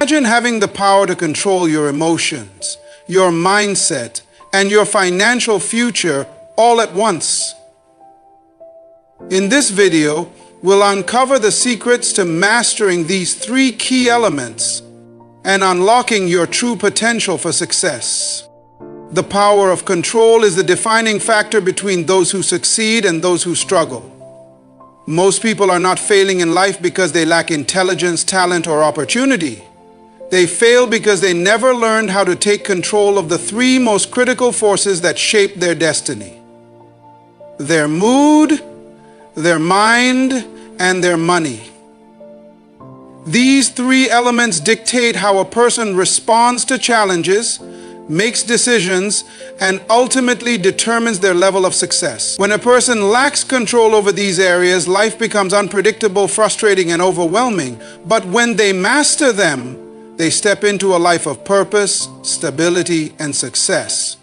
Imagine having the power to control your emotions, your mindset, and your financial future all at once. In this video, we'll uncover the secrets to mastering these three key elements and unlocking your true potential for success. The power of control is the defining factor between those who succeed and those who struggle. Most people are not failing in life because they lack intelligence, talent, or opportunity. They fail because they never learned how to take control of the three most critical forces that shape their destiny: their mood, their mind, and their money. These three elements dictate how a person responds to challenges, makes decisions, and ultimately determines their level of success. When a person lacks control over these areas, life becomes unpredictable, frustrating, and overwhelming. But when they master them, they step into a life of purpose, stability, and success.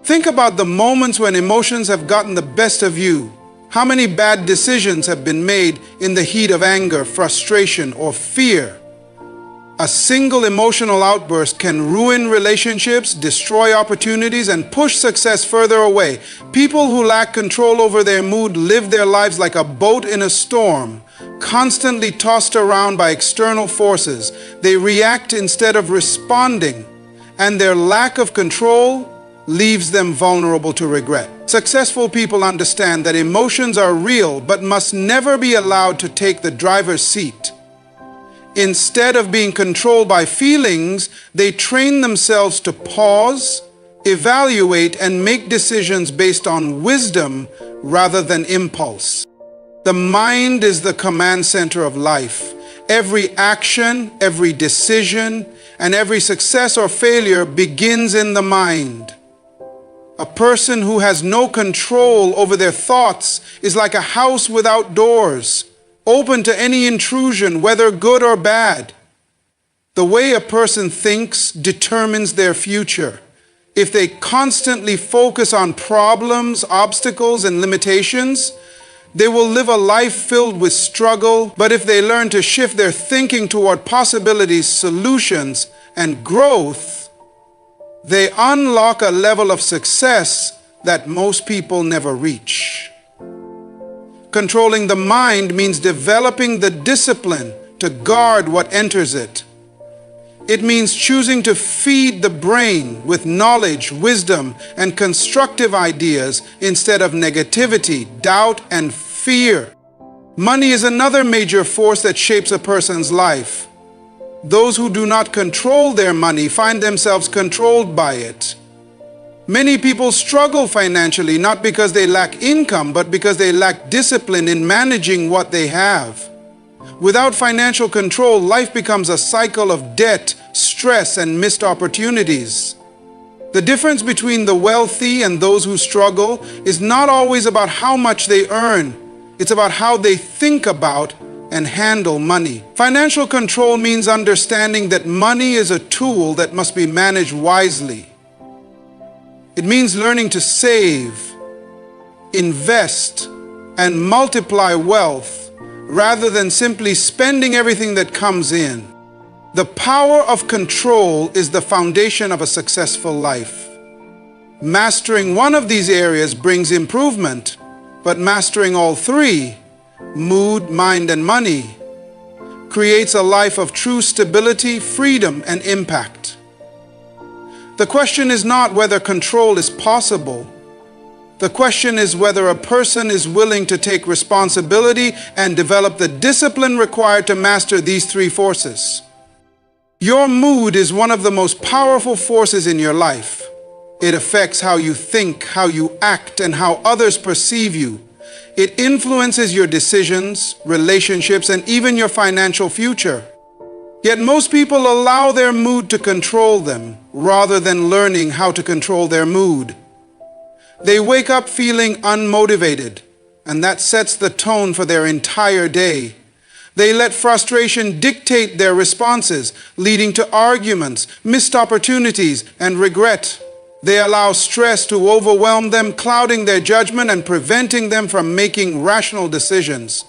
Think about the moments when emotions have gotten the best of you. How many bad decisions have been made in the heat of anger, frustration, or fear? A single emotional outburst can ruin relationships, destroy opportunities, and push success further away. People who lack control over their mood live their lives like a boat in a storm, constantly tossed around by external forces. They react instead of responding, and their lack of control leaves them vulnerable to regret. Successful people understand that emotions are real but must never be allowed to take the driver's seat. Instead of being controlled by feelings, they train themselves to pause, evaluate, and make decisions based on wisdom rather than impulse. The mind is the command center of life. Every action, every decision, and every success or failure begins in the mind. A person who has no control over their thoughts is like a house without doors, open to any intrusion, whether good or bad. The way a person thinks determines their future. If they constantly focus on problems, obstacles, and limitations, they will live a life filled with struggle. But if they learn to shift their thinking toward possibilities, solutions, and growth, they unlock a level of success that most people never reach. Controlling the mind means developing the discipline to guard what enters it. It means choosing to feed the brain with knowledge, wisdom, and constructive ideas instead of negativity, doubt, and fear. Money is another major force that shapes a person's life. Those who do not control their money find themselves controlled by it. Many people struggle financially not because they lack income, but because they lack discipline in managing what they have. Without financial control, life becomes a cycle of debt, stress, and missed opportunities. The difference between the wealthy and those who struggle is not always about how much they earn. It's about how they think about and handle money. Financial control means understanding that money is a tool that must be managed wisely. It means learning to save, invest, and multiply wealth rather than simply spending everything that comes in. The power of control is the foundation of a successful life. Mastering one of these areas brings improvement, but mastering all three, mood, mind, and money, creates a life of true stability, freedom, and impact. The question is not whether control is possible. The question is whether a person is willing to take responsibility and develop the discipline required to master these three forces. Your mood is one of the most powerful forces in your life. It affects how you think, how you act, and how others perceive you. It influences your decisions, relationships, and even your financial future. Yet most people allow their mood to control them rather than learning how to control their mood. They wake up feeling unmotivated, and that sets the tone for their entire day. They let frustration dictate their responses, leading to arguments, missed opportunities, and regret. They allow stress to overwhelm them, clouding their judgment and preventing them from making rational decisions.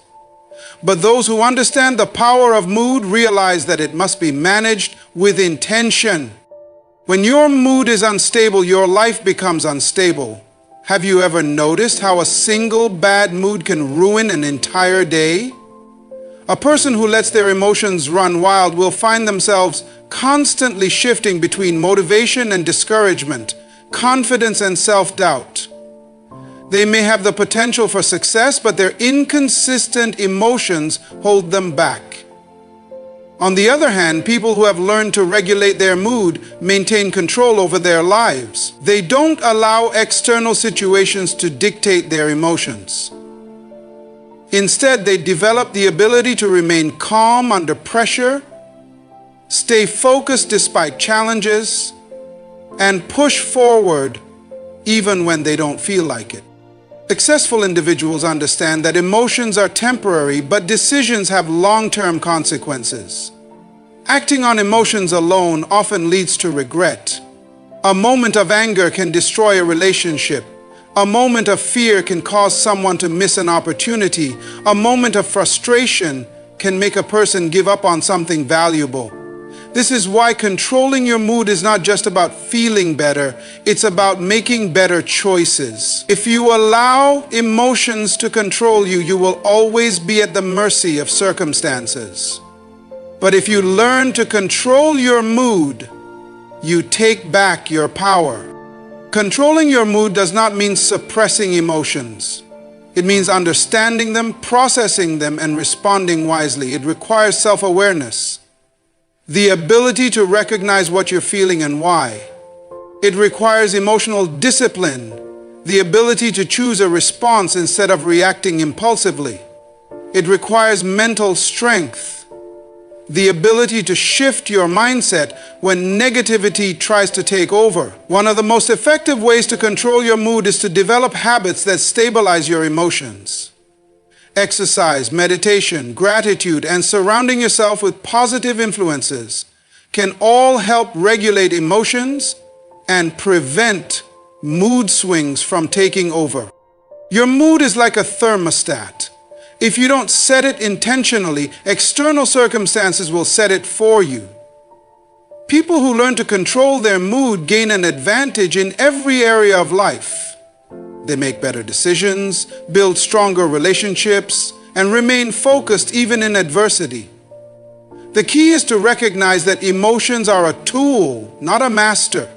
But those who understand the power of mood realize that it must be managed with intention. When your mood is unstable, your life becomes unstable. Have you ever noticed how a single bad mood can ruin an entire day? A person who lets their emotions run wild will find themselves constantly shifting between motivation and discouragement, confidence and self-doubt. They may have the potential for success, but their inconsistent emotions hold them back. On the other hand, people who have learned to regulate their mood maintain control over their lives. They don't allow external situations to dictate their emotions. Instead, they develop the ability to remain calm under pressure, stay focused despite challenges, and push forward even when they don't feel like it. Successful individuals understand that emotions are temporary, but decisions have long-term consequences. Acting on emotions alone often leads to regret. A moment of anger can destroy a relationship. A moment of fear can cause someone to miss an opportunity. A moment of frustration can make a person give up on something valuable. This is why controlling your mood is not just about feeling better, it's about making better choices. If you allow emotions to control you, you will always be at the mercy of circumstances. But if you learn to control your mood, you take back your power. Controlling your mood does not mean suppressing emotions. It means understanding them, processing them, and responding wisely. It requires self-awareness, the ability to recognize what you're feeling and why. It requires emotional discipline, the ability to choose a response instead of reacting impulsively. It requires mental strength, the ability to shift your mindset when negativity tries to take over. One of the most effective ways to control your mood is to develop habits that stabilize your emotions. Exercise, meditation, gratitude, and surrounding yourself with positive influences can all help regulate emotions and prevent mood swings from taking over. Your mood is like a thermostat. If you don't set it intentionally, external circumstances will set it for you. People who learn to control their mood gain an advantage in every area of life. They make better decisions, build stronger relationships, and remain focused even in adversity. The key is to recognize that emotions are a tool, not a master.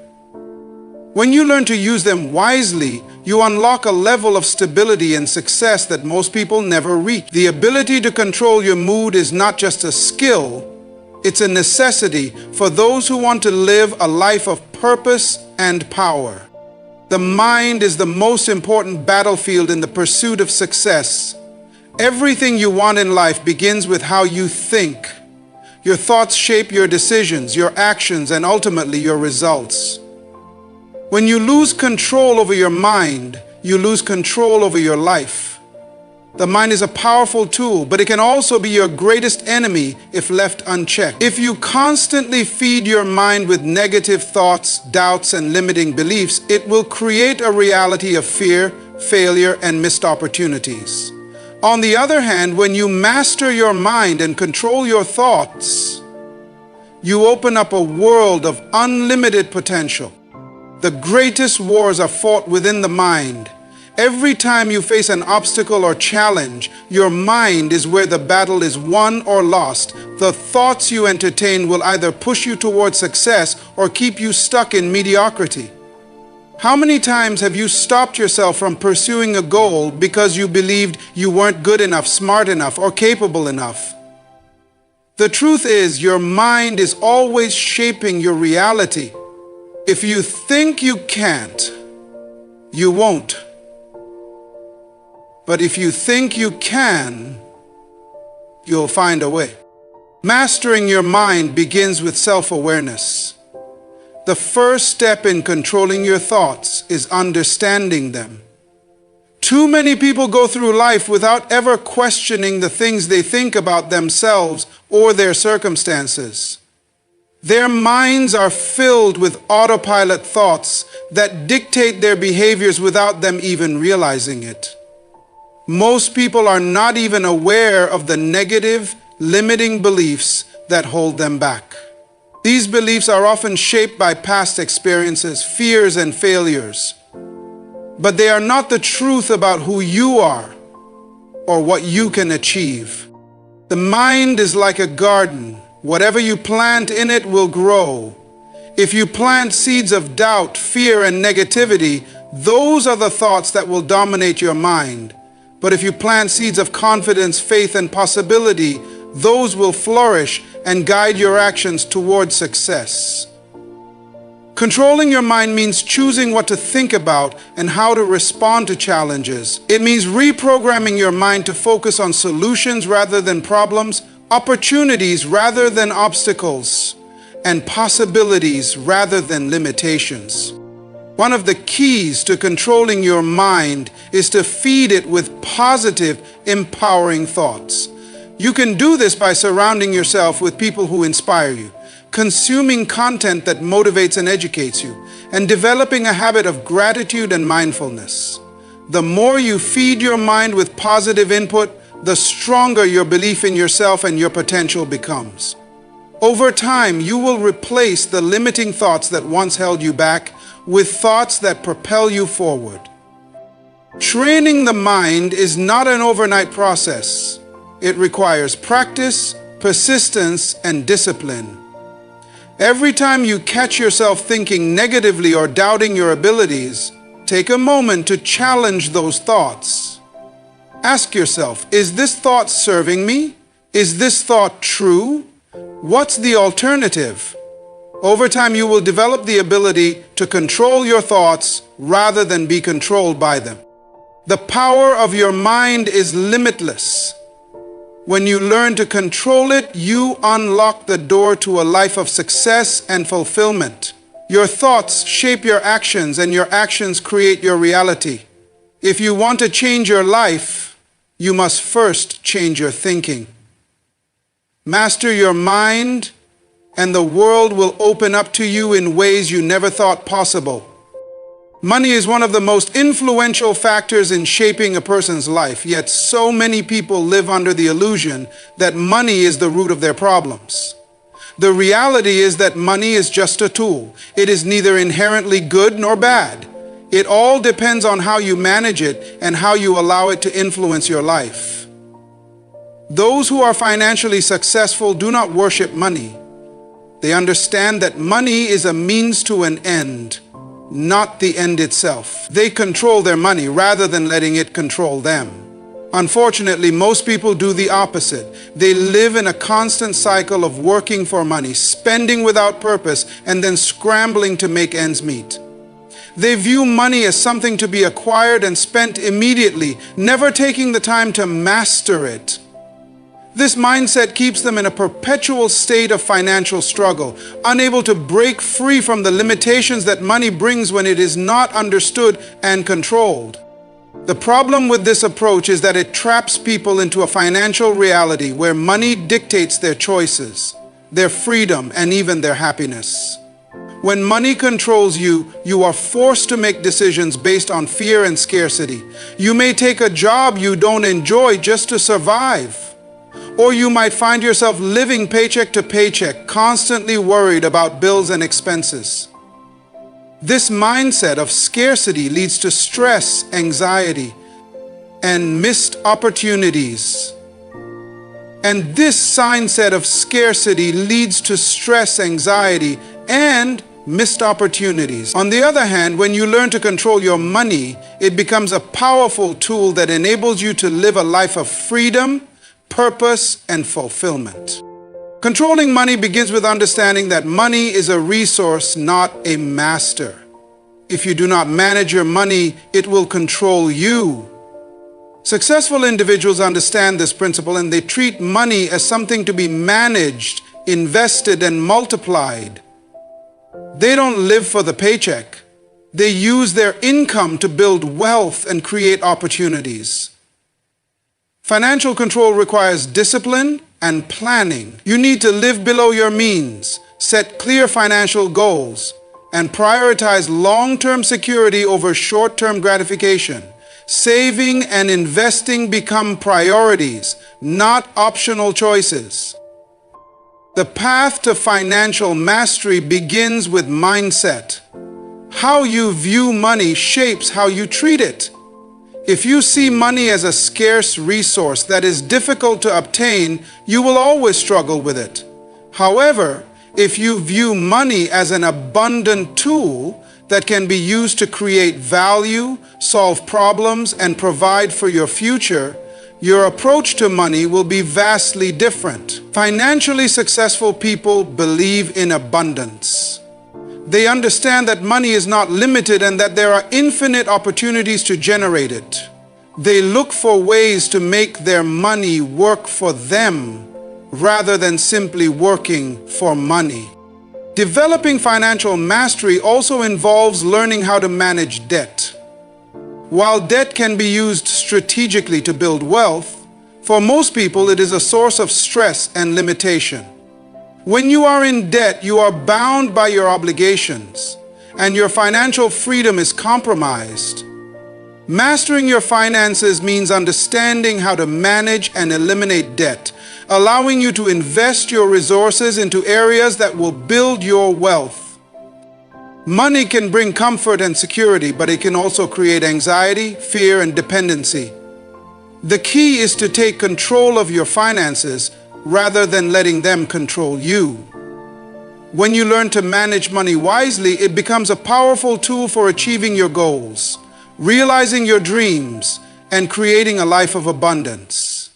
When you learn to use them wisely, you unlock a level of stability and success that most people never reach. The ability to control your mood is not just a skill, it's a necessity for those who want to live a life of purpose and power. The mind is the most important battlefield in the pursuit of success. Everything you want in life begins with how you think. Your thoughts shape your decisions, your actions, and ultimately your results. When you lose control over your mind, you lose control over your life. The mind is a powerful tool, but it can also be your greatest enemy if left unchecked. If you constantly feed your mind with negative thoughts, doubts, and limiting beliefs, it will create a reality of fear, failure, and missed opportunities. On the other hand, when you master your mind and control your thoughts, you open up a world of unlimited potential. The greatest wars are fought within the mind. Every time you face an obstacle or challenge, your mind is where the battle is won or lost. The thoughts you entertain will either push you towards success or keep you stuck in mediocrity. How many times have you stopped yourself from pursuing a goal because you believed you weren't good enough, smart enough, or capable enough? The truth is, your mind is always shaping your reality. If you think you can't, you won't. But if you think you can, you'll find a way. Mastering your mind begins with self-awareness. The first step in controlling your thoughts is understanding them. Too many people go through life without ever questioning the things they think about themselves or their circumstances. Their minds are filled with autopilot thoughts that dictate their behaviors without them even realizing it. Most people are not even aware of the negative, limiting beliefs that hold them back. These beliefs are often shaped by past experiences, fears, and failures. But they are not the truth about who you are or what you can achieve. The mind is like a garden. Whatever you plant in it will grow. If you plant seeds of doubt, fear, and negativity, those are the thoughts that will dominate your mind. But if you plant seeds of confidence, faith, and possibility, those will flourish and guide your actions toward success. Controlling your mind means choosing what to think about and how to respond to challenges. It means reprogramming your mind to focus on solutions rather than problems, opportunities rather than obstacles, and possibilities rather than limitations. One of the keys to controlling your mind is to feed it with positive, empowering thoughts. You can do this by surrounding yourself with people who inspire you, consuming content that motivates and educates you, and developing a habit of gratitude and mindfulness. The more you feed your mind with positive input, the stronger your belief in yourself and your potential becomes. Over time, you will replace the limiting thoughts that once held you back with thoughts that propel you forward. Training the mind is not an overnight process. It requires practice, persistence, and discipline. Every time you catch yourself thinking negatively or doubting your abilities, take a moment to challenge those thoughts. Ask yourself, is this thought serving me? Is this thought true? What's the alternative? Over time, you will develop the ability to control your thoughts rather than be controlled by them. The power of your mind is limitless. When you learn to control it, you unlock the door to a life of success and fulfillment. Your thoughts shape your actions, and your actions create your reality. If you want to change your life, you must first change your thinking. Master your mind, and the world will open up to you in ways you never thought possible. Money is one of the most influential factors in shaping a person's life, yet so many people live under the illusion that money is the root of their problems. The reality is that money is just a tool. It is neither inherently good nor bad. It all depends on how you manage it and how you allow it to influence your life. Those who are financially successful do not worship money. They understand that money is a means to an end, not the end itself. They control their money rather than letting it control them. Unfortunately, most people do the opposite. They live in a constant cycle of working for money, spending without purpose, and then scrambling to make ends meet. They view money as something to be acquired and spent immediately, never taking the time to master it. This mindset keeps them in a perpetual state of financial struggle, unable to break free from the limitations that money brings when it is not understood and controlled. The problem with this approach is that it traps people into a financial reality where money dictates their choices, their freedom, and even their happiness. When money controls you, you are forced to make decisions based on fear and scarcity. You may take a job you don't enjoy just to survive. Or you might find yourself living paycheck to paycheck, constantly worried about bills and expenses. This mindset of scarcity leads to stress, anxiety, and missed opportunities. And this mindset of scarcity leads to stress, anxiety, and missed opportunities. On the other hand, when you learn to control your money, it becomes a powerful tool that enables you to live a life of freedom, purpose, and fulfillment. Controlling money begins with understanding that money is a resource, not a master. If you do not manage your money, it will control you. Successful individuals understand this principle, and they treat money as something to be managed, invested, and multiplied. They don't live for the paycheck. They use their income to build wealth and create opportunities. Financial control requires discipline and planning. You need to live below your means, set clear financial goals, and prioritize long-term security over short-term gratification. Saving and investing become priorities, not optional choices. The path to financial mastery begins with mindset. How you view money shapes how you treat it. If you see money as a scarce resource that is difficult to obtain, you will always struggle with it. However, if you view money as an abundant tool that can be used to create value, solve problems, and provide for your future, your approach to money will be vastly different. Financially successful people believe in abundance. They understand that money is not limited and that there are infinite opportunities to generate it. They look for ways to make their money work for them rather than simply working for money. Developing financial mastery also involves learning how to manage debt. While debt can be used strategically to build wealth, for most people it is a source of stress and limitation. When you are in debt, you are bound by your obligations, and your financial freedom is compromised. Mastering your finances means understanding how to manage and eliminate debt, allowing you to invest your resources into areas that will build your wealth. Money can bring comfort and security, but it can also create anxiety, fear, and dependency. The key is to take control of your finances rather than letting them control you. When you learn to manage money wisely, it becomes a powerful tool for achieving your goals, realizing your dreams, and creating a life of abundance.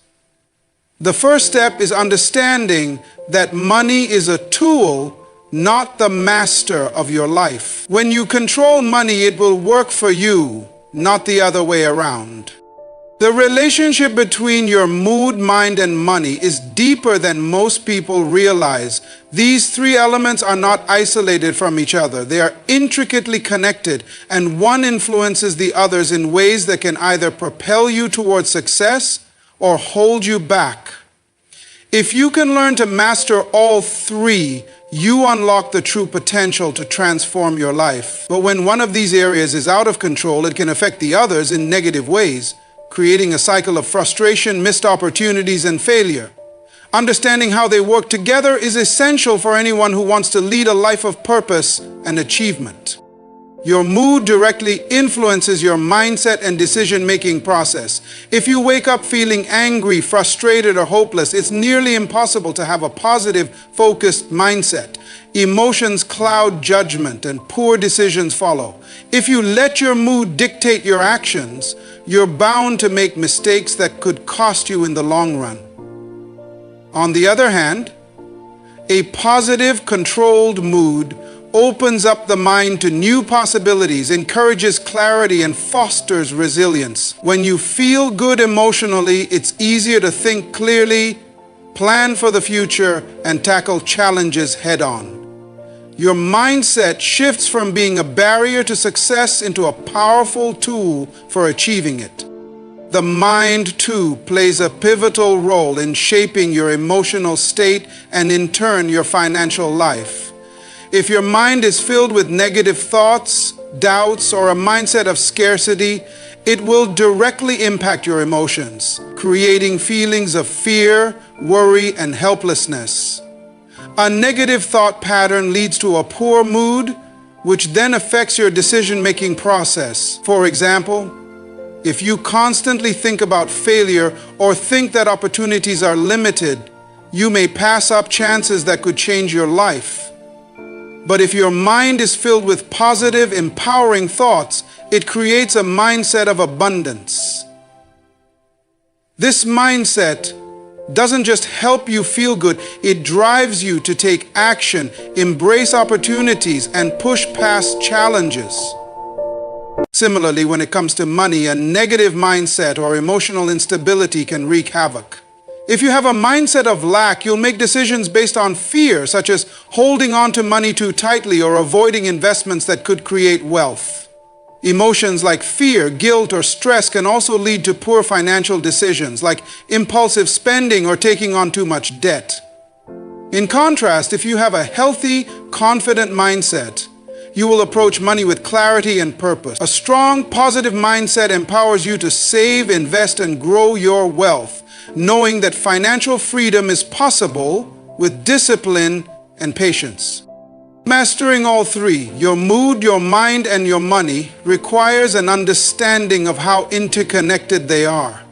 The first step is understanding that money is a tool, not the master of your life. When you control money, it will work for you, not the other way around. The relationship between your mood, mind, and money is deeper than most people realize. These three elements are not isolated from each other. They are intricately connected, and one influences the others in ways that can either propel you towards success or hold you back. If you can learn to master all three, you unlock the true potential to transform your life. But when one of these areas is out of control, it can affect the others in negative ways, creating a cycle of frustration, missed opportunities, and failure. Understanding how they work together is essential for anyone who wants to lead a life of purpose and achievement. Your mood directly influences your mindset and decision-making process. If you wake up feeling angry, frustrated, or hopeless, it's nearly impossible to have a positive, focused mindset. Emotions cloud judgment and poor decisions follow. If you let your mood dictate your actions, you're bound to make mistakes that could cost you in the long run. On the other hand, a positive, controlled mood opens up the mind to new possibilities, encourages clarity, and fosters resilience. When you feel good emotionally, it's easier to think clearly, plan for the future, and tackle challenges head-on. Your mindset shifts from being a barrier to success into a powerful tool for achieving it. The mind, too, plays a pivotal role in shaping your emotional state and, in turn, your financial life. If your mind is filled with negative thoughts, doubts, or a mindset of scarcity, it will directly impact your emotions, creating feelings of fear, worry, and helplessness. A negative thought pattern leads to a poor mood, which then affects your decision-making process. For example, if you constantly think about failure or think that opportunities are limited, you may pass up chances that could change your life. But if your mind is filled with positive, empowering thoughts, it creates a mindset of abundance. This mindset doesn't just help you feel good, it drives you to take action, embrace opportunities, and push past challenges. Similarly, when it comes to money, a negative mindset or emotional instability can wreak havoc. If you have a mindset of lack, you'll make decisions based on fear, such as holding on to money too tightly or avoiding investments that could create wealth. Emotions like fear, guilt, or stress can also lead to poor financial decisions, like impulsive spending or taking on too much debt. In contrast, if you have a healthy, confident mindset, you will approach money with clarity and purpose. A strong, positive mindset empowers you to save, invest, and grow your wealth, knowing that financial freedom is possible with discipline and patience. Mastering all three, your mood, your mind, and your money, requires an understanding of how interconnected they are.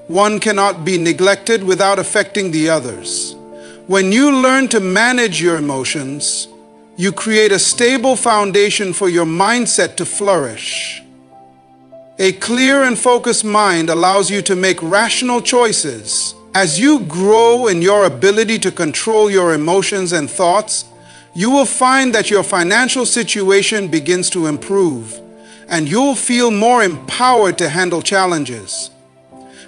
One cannot be neglected without affecting the others. When you learn to manage your emotions, you create a stable foundation for your mindset to flourish. A clear and focused mind allows you to make rational choices. As you grow in your ability to control your emotions and thoughts, you will find that your financial situation begins to improve, and you'll feel more empowered to handle challenges.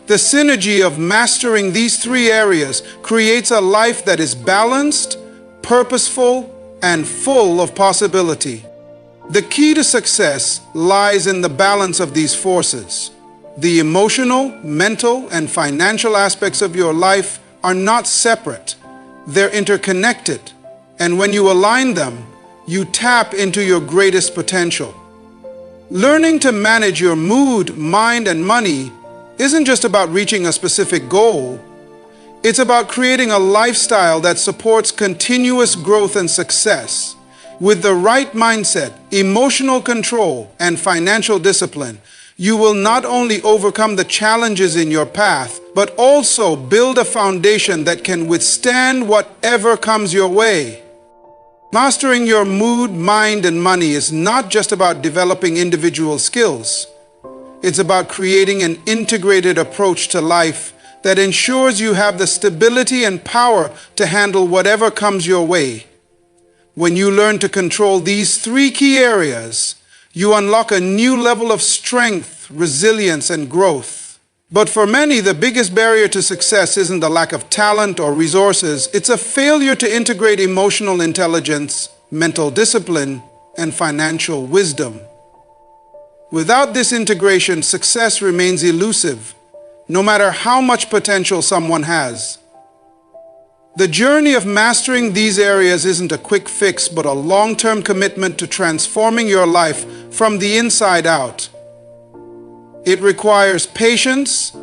The synergy of mastering these three areas creates a life that is balanced, purposeful, and full of possibility. The key to success lies in the balance of these forces. The emotional, mental, and financial aspects of your life are not separate. They're interconnected, and when you align them, you tap into your greatest potential. Learning to manage your mood, mind, and money isn't just about reaching a specific goal. It's about creating a lifestyle that supports continuous growth and success. With the right mindset, emotional control, and financial discipline, you will not only overcome the challenges in your path, but also build a foundation that can withstand whatever comes your way. Mastering your mood, mind, and money is not just about developing individual skills. It's about creating an integrated approach to life that ensures you have the stability and power to handle whatever comes your way. When you learn to control these three key areas, you unlock a new level of strength, resilience, and growth. But for many, the biggest barrier to success isn't the lack of talent or resources. It's a failure to integrate emotional intelligence, mental discipline, and financial wisdom. Without this integration, success remains elusive, no matter how much potential someone has. The journey of mastering these areas isn't a quick fix, but a long-term commitment to transforming your life from the inside out. It requires patience,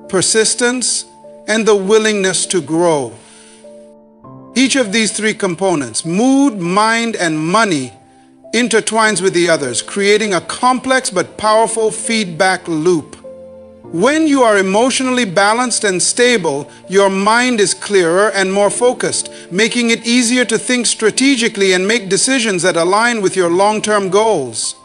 persistence, and the willingness to grow. Each of these three components, mood, mind, and money, intertwines with the others, creating a complex but powerful feedback loop. When you are emotionally balanced and stable, your mind is clearer and more focused, making it easier to think strategically and make decisions that align with your long-term goals.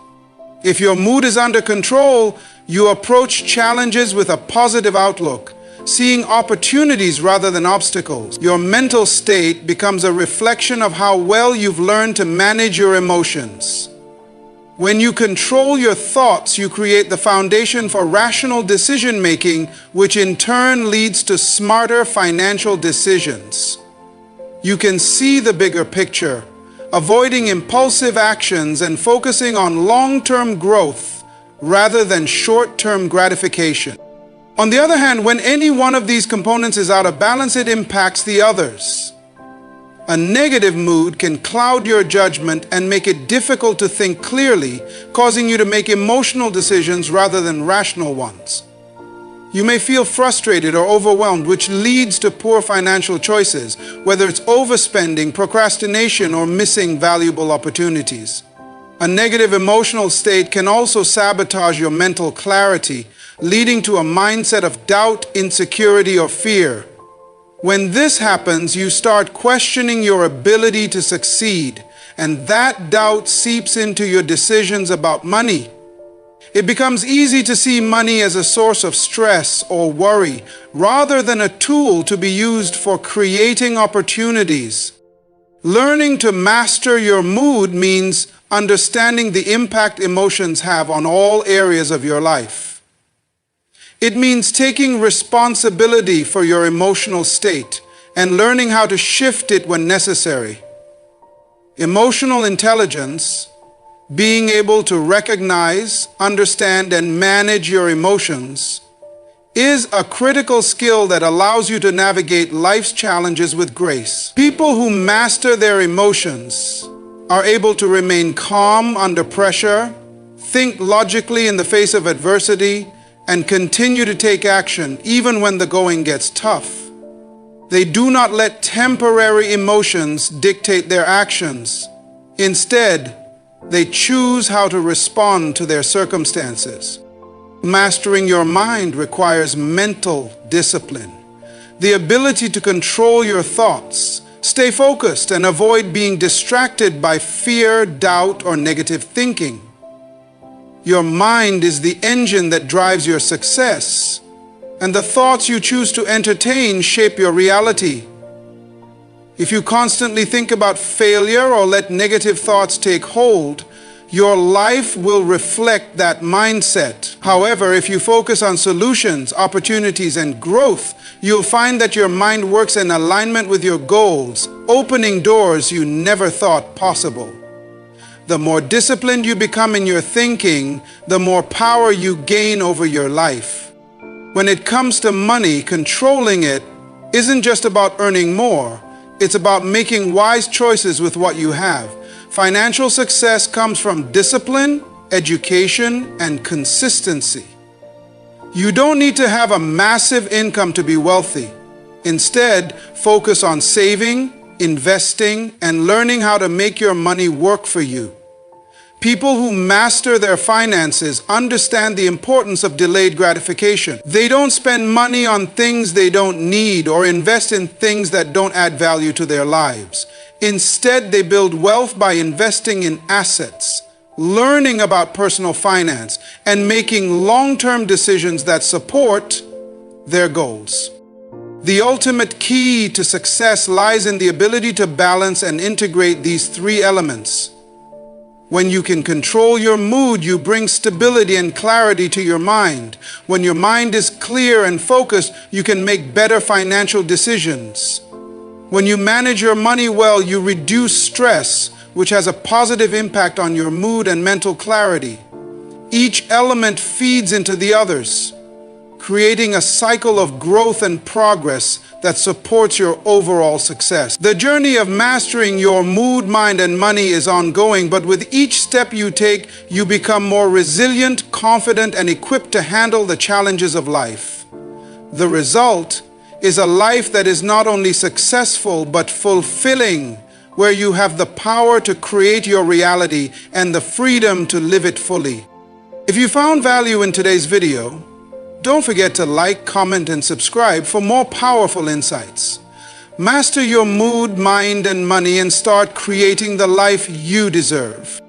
If your mood is under control, you approach challenges with a positive outlook, seeing opportunities rather than obstacles. Your mental state becomes a reflection of how well you've learned to manage your emotions. When you control your thoughts, you create the foundation for rational decision-making, which in turn leads to smarter financial decisions. You can see the bigger picture, avoiding impulsive actions and focusing on long-term growth rather than short-term gratification. On the other hand, when any one of these components is out of balance, it impacts the others. A negative mood can cloud your judgment and make it difficult to think clearly, causing you to make emotional decisions rather than rational ones. You may feel frustrated or overwhelmed, which leads to poor financial choices, whether it's overspending, procrastination, or missing valuable opportunities. A negative emotional state can also sabotage your mental clarity, leading to a mindset of doubt, insecurity, or fear. When this happens, you start questioning your ability to succeed, and that doubt seeps into your decisions about money. It becomes easy to see money as a source of stress or worry, rather than a tool to be used for creating opportunities. Learning to master your mood means understanding the impact emotions have on all areas of your life. It means taking responsibility for your emotional state and learning how to shift it when necessary. Emotional intelligence, being able to recognize, understand, and manage your emotions, is a critical skill that allows you to navigate life's challenges with grace. People who master their emotions are able to remain calm under pressure, think logically in the face of adversity, and continue to take action even when the going gets tough. They do not let temporary emotions dictate their actions. Instead, they choose how to respond to their circumstances. Mastering your mind requires mental discipline, the ability to control your thoughts, stay focused, and avoid being distracted by fear, doubt, or negative thinking. Your mind is the engine that drives your success, and the thoughts you choose to entertain shape your reality. If you constantly think about failure or let negative thoughts take hold, your life will reflect that mindset. However, if you focus on solutions, opportunities, and growth, you'll find that your mind works in alignment with your goals, opening doors you never thought possible. The more disciplined you become in your thinking, the more power you gain over your life. When it comes to money, controlling it isn't just about earning more. It's about making wise choices with what you have. Financial success comes from discipline, education, and consistency. You don't need to have a massive income to be wealthy. Instead, focus on saving, investing, and learning how to make your money work for you. People who master their finances understand the importance of delayed gratification. They don't spend money on things they don't need or invest in things that don't add value to their lives. Instead, they build wealth by investing in assets, learning about personal finance, and making long-term decisions that support their goals. The ultimate key to success lies in the ability to balance and integrate these three elements. When you can control your mood, you bring stability and clarity to your mind. When your mind is clear and focused, you can make better financial decisions. When you manage your money well, you reduce stress, which has a positive impact on your mood and mental clarity. Each element feeds into the others, creating a cycle of growth and progress that supports your overall success. The journey of mastering your mood, mind, and money is ongoing, but with each step you take, you become more resilient, confident, and equipped to handle the challenges of life. The result is a life that is not only successful, but fulfilling, where you have the power to create your reality and the freedom to live it fully. If you found value in today's video, don't forget to like, comment, and subscribe for more powerful insights. Master your mood, mind, and money and start creating the life you deserve.